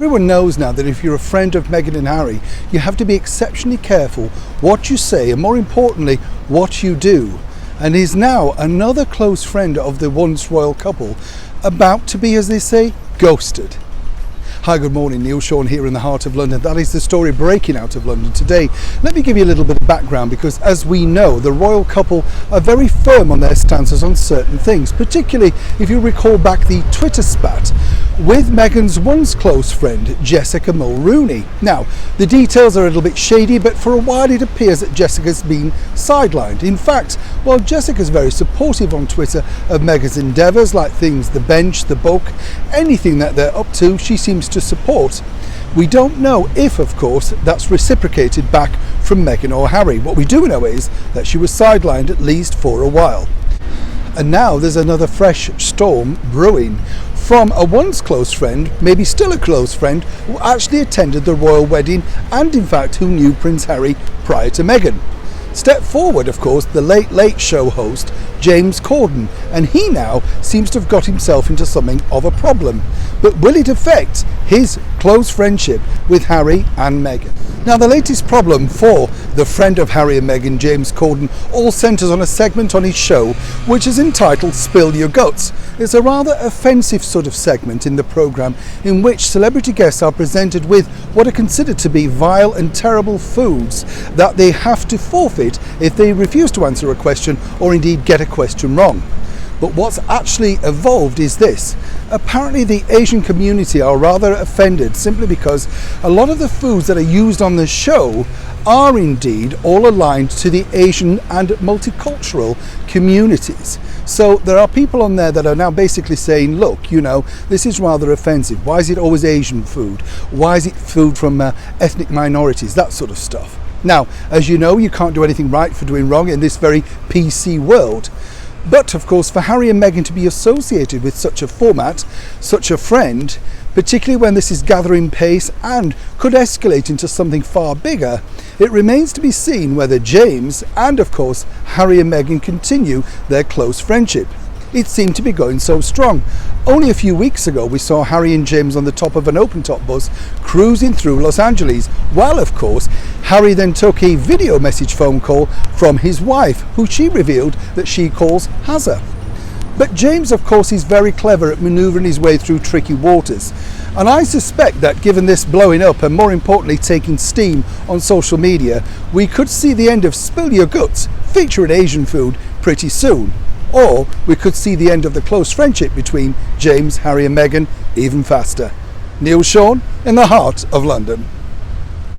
Everyone knows now that if you're a friend of Meghan and Harry, you have to be exceptionally careful what you say and, more importantly, what you do. And is now another close friend of the once royal couple about to be, as they say, ghosted. Hi, good morning, Neil Sean here in the heart of London. That is the story breaking out of London today. Let me give you a little bit of background because, as we know, the royal couple are very firm on their stances on certain things, particularly if you recall back the Twitter spat with Meghan's once close friend Jessica Mulrooney. Now, the details are a little bit shady, but for a while it appears that Jessica's been sidelined. In fact, while Jessica's very supportive on Twitter of Meghan's endeavours, like things the bench, the book, anything that they're up to, she seems to support. We don't know if, of course, that's reciprocated back from Meghan or Harry. What we do know is that she was sidelined at least for a while. And now there's another fresh storm brewing from a once close friend, maybe still a close friend, who actually attended the royal wedding and in fact who knew Prince Harry prior to Meghan. Step forward, of course, the Late Late Show host, James Corden, and he now seems to have got himself into something of a problem. But will it affect his close friendship with Harry and Meghan? Now, the latest problem for the friend of Harry and Meghan, James Corden, all centres on a segment on his show which is entitled Spill Your Guts. It's a rather offensive sort of segment in the programme in which celebrity guests are presented with what are considered to be vile and terrible foods that they have to forfeit if they refuse to answer a question or indeed get a question wrong. But what's actually evolved is this. Apparently the Asian community are rather offended simply because a lot of the foods that are used on the show are indeed all aligned to the Asian and multicultural communities. So there are people on there that are now basically saying, look, you know, this is rather offensive. Why is it always Asian food? Why is it food from ethnic minorities? That sort of stuff. Now, as you know, you can't do anything right for doing wrong in this very PC world. But, of course, for Harry and Meghan to be associated with such a format, such a friend, particularly when this is gathering pace and could escalate into something far bigger, it remains to be seen whether James and, of course, Harry and Meghan continue their close friendship. It seemed to be going so strong. Only a few weeks ago we saw Harry and James on the top of an open-top bus cruising through Los Angeles, while of course Harry then took a video message phone call from his wife, who she revealed that she calls Hazza. But James, of course, is very clever at manoeuvring his way through tricky waters, and I suspect that given this blowing up and more importantly taking steam on social media, we could see the end of Spill Your Guts featuring Asian food pretty soon. Or we could see the end of the close friendship between James, Harry and Meghan even faster. Neil Sean in the heart of London.